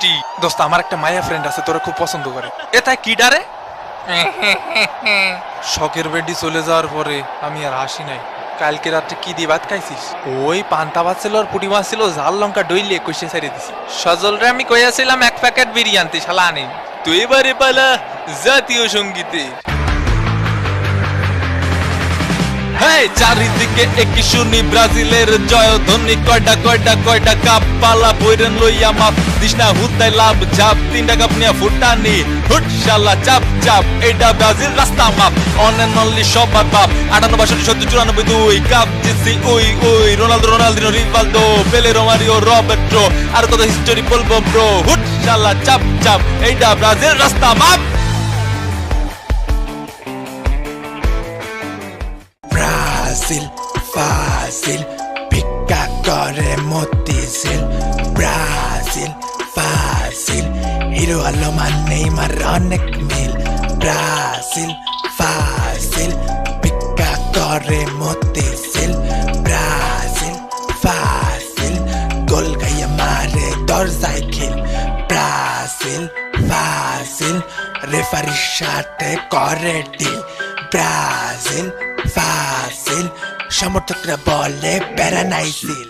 মিষ্টি। দোস্ত আমার একটা মায়া ফ্রেন্ড আছে, তোরা খুব পছন্দ করে। এটা কি ডারে? শখের বেডি চলে যাওয়ার পরে আমি আর হাসি নাই। কালকে রাত্রে কি দিয়ে ভাত খাইছিস? ওই পান্তা ভাত ছিল আর পুটি মাছ ছিল, ঝাল লঙ্কা ডইলে কষে ছাড়িয়ে দিছি। সজল রে আমি কইয়াছিলাম এক প্যাকেট বিরিয়ানি, শালা আনি। তো এবারে পালা জাতীয় সঙ্গীতে। চারিদিকে একই শুনি ব্রাজিলের জয়ধ্বনি, কয়টা কয়টা কয়টা কাপ পালা বইরেন লইয়া মাপ দিস না হুদাই লাভ ঝাপ, 3টা কাপ নিয়া ফুটানি হুট শালা চাপ চাপ, এটা ব্রাজিল রাস্তা মাপ অন এন্ড অনলি সবার বাপ। 58 70 94 2 কাপ জিতছি ওই ওই, রোনালদো রোনালদিনো রিভালদো পেলে রোমারিও রবার্টো, আর কত হিস্টোরি বলবো ব্রো, হুট শালা চাপ চাপ, এটা ব্রাজিল রাস্তা মাপ। Brasil, fácil, pica করে মতিঝিল। ব্রাজিল ফাসিল, হিরো আলমান নেইমার অনেক মিল। ব্রাজিল ফাসিল, পিকা করে মতিঝিল। ব্রাজিল ফাসিল, গোল গাইয়া মারে দরজায় খিল। ব্রাজিল ফাসিল, রেফারির সাথে করে ডিল। ব্রাজিল ফাসিল, সমর্থকরা বলে প্যারা নাই সিল।